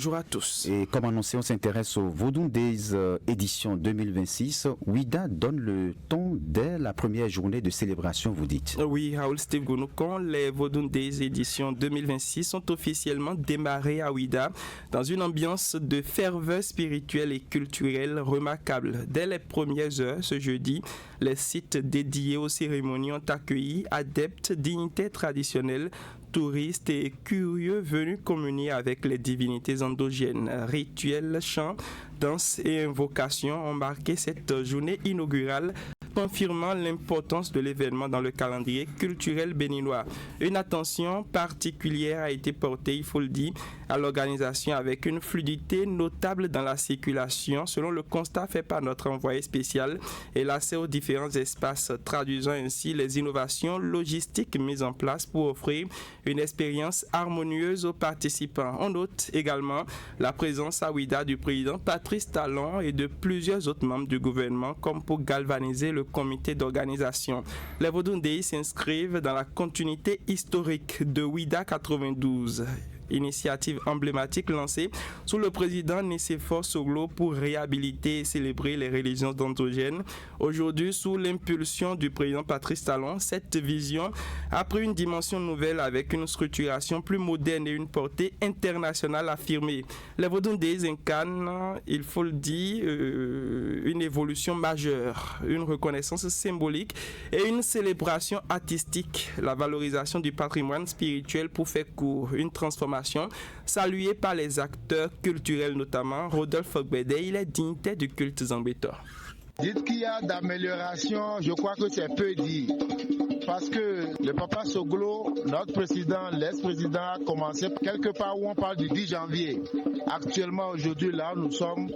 bonjour à tous. Et comme annoncé, on s'intéresse au Vodun Days édition 2026. Ouida donne le ton dès la première journée de célébration, vous dites. Oui, Raoul Steve Gounoukan, les Vodun Days édition 2026 sont officiellement démarrés à Ouida dans une ambiance de ferveur spirituelle et culturelle remarquable. Dès les premières heures ce jeudi, les sites dédiés aux cérémonies ont accueilli adeptes, dignitaires traditionnels, touristes et curieux venus communier avec les divinités endogènes. Rituels, chants, danses et invocations ont marqué cette journée inaugurale, confirmant l'importance de l'événement dans le calendrier culturel béninois. Une attention particulière a été portée, il faut le dire, à l'organisation avec une fluidité notable dans la circulation, selon le constat fait par notre envoyé spécial, et l'accès aux différents espaces, traduisant ainsi les innovations logistiques mises en place pour offrir une expérience harmonieuse aux participants. On note également la présence à Ouida du président Patrice Talon et de plusieurs autres membres du gouvernement, comme pour galvaniser le comité d'organisation. Les Vodun Days s'inscrivent dans la continuité historique de Ouida 92. Initiative emblématique lancée sous le président Nicéphore Soglo pour réhabiliter et célébrer les religions endogènes. Aujourd'hui, sous l'impulsion du président Patrice Talon, cette vision a pris une dimension nouvelle avec une structuration plus moderne et une portée internationale affirmée. Les Vodun Days incarnent, il faut le dire, une évolution majeure, une reconnaissance symbolique et une célébration artistique, la valorisation du patrimoine spirituel pour faire court, une transformation salué par les acteurs culturels, notamment Rodolphe Fogbede, il est dignitaire du culte Zambéto. Dites qu'il y a d'amélioration, je crois que c'est peu dit. Parce que le papa Soglo, notre président, l'ex-président, a commencé quelque part où on parle du 10 janvier. Actuellement, aujourd'hui, là où nous sommes,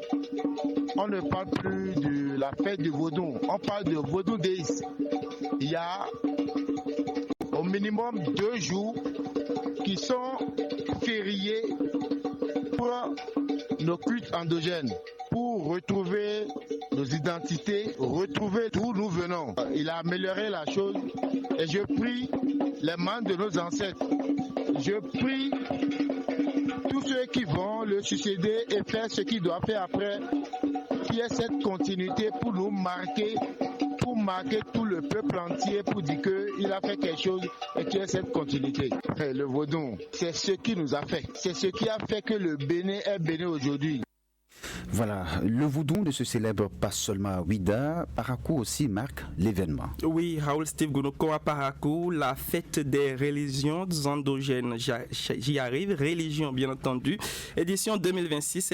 on ne parle plus de la fête du Vodun, on parle de Vodun Days. Il y a au minimum 2 jours qui sont fériés pour nos cultes endogènes, pour retrouver nos identités, retrouver d'où nous venons. Il a amélioré la chose et je prie les membres de nos ancêtres, je prie tous ceux qui vont le succéder et faire ce qu'ils doivent faire après, qu'il y ait cette continuité pour nous marquer, pour marquer tout le peuple entier, pour dire qu'il a fait quelque chose et qu'il y ait cette continuité. Et le Vodun, c'est ce qui nous a fait. C'est ce qui a fait que le Bénin est Bénin aujourd'hui. Voilà, le Vodun ne se célèbre pas seulement à Ouida, Parakou aussi marque l'événement. Oui, Raoul Steve Gounouko à Parakou, la fête des religions endogènes, j'y arrive, religion bien entendu. Édition 2026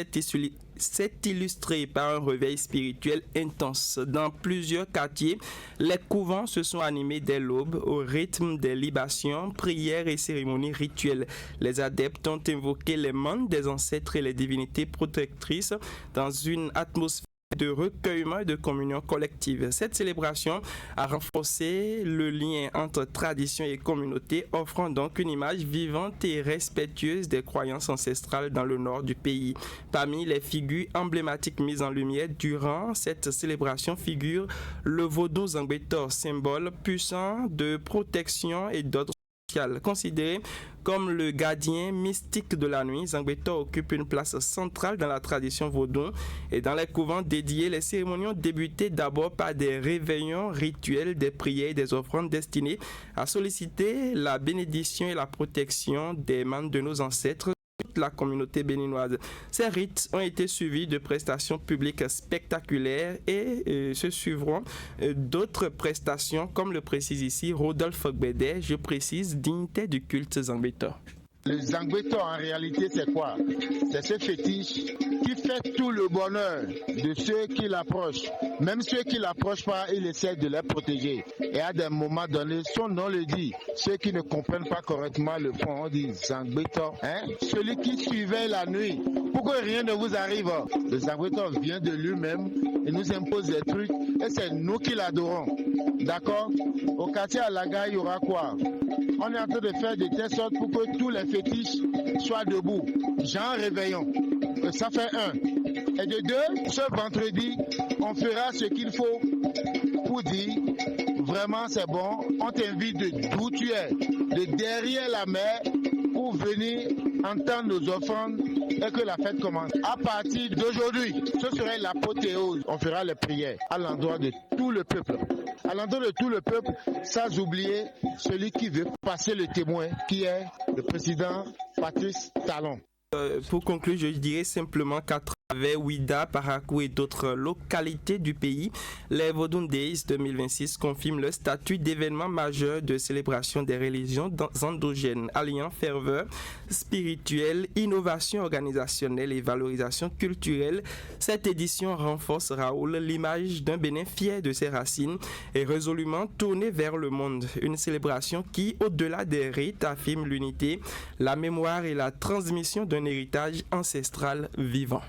s'est illustrée par un réveil spirituel intense. Dans plusieurs quartiers, les couvents se sont animés dès l'aube au rythme des libations, prières et cérémonies rituelles. Les adeptes ont invoqué les membres des ancêtres et les divinités protectrices dans une atmosphère de recueillement et de communion collective. Cette célébration a renforcé le lien entre tradition et communauté, offrant donc une image vivante et respectueuse des croyances ancestrales dans le nord du pays. Parmi les figures emblématiques mises en lumière durant cette célébration figure le Vodun Zambéto, symbole puissant de protection et d'ordre social. Considéré comme le gardien mystique de la nuit, Zambéto occupe une place centrale dans la tradition vaudou et dans les couvents dédiés, les cérémonies ont débuté d'abord par des réveillons rituels, des prières et des offrandes destinées à solliciter la bénédiction et la protection des membres de nos ancêtres, toute la communauté béninoise. Ces rites ont été suivis de prestations publiques spectaculaires et se suivront d'autres prestations, comme le précise ici Rodolphe Fogbede, je précise, dignitaire du culte Zambéto. Le Zambéto, en réalité, c'est quoi? C'est ce fétiche qui fait tout le bonheur de ceux qui l'approchent. Même ceux qui ne l'approchent pas, il essaie de les protéger. Et à des moments donnés, son nom le dit. Ceux qui ne comprennent pas correctement le fond, on dit Zambéto. Celui qui suivait la nuit. Pourquoi rien ne vous arrive? Le Zambéto vient de lui-même et nous impose des trucs. Et c'est nous qui l'adorons. D'accord? Au quartier Alaga, il y aura quoi? On est en train de faire de telle sorte pour que tous les fétiches soient debout. Jean réveillon. Ça fait un. Et de deux, ce vendredi, on fera ce qu'il faut pour dire vraiment c'est bon. On t'invite de d'où tu es, de derrière la mer, pour pour venir entendre nos offrandes et que la fête commence. À partir d'aujourd'hui, ce serait l'apothéose. On fera les prières à l'endroit de tout le peuple. À l'endroit de tout le peuple, sans oublier celui qui veut passer le témoin, qui est le président Patrice Talon. Pour conclure, je dirais simplement qu'à travers Ouidah, Parakou et d'autres localités du pays, les Vodun Days 2026 confirment le statut d'événement majeur de célébration des religions endogènes, alliant ferveur spirituelle, innovation organisationnelle et valorisation culturelle. Cette édition renforce, Raoul, l'image d'un Bénin fier de ses racines et résolument tourné vers le monde. Une célébration qui, au-delà des rites, affirme l'unité, la mémoire et la transmission d'un héritage ancestral vivant.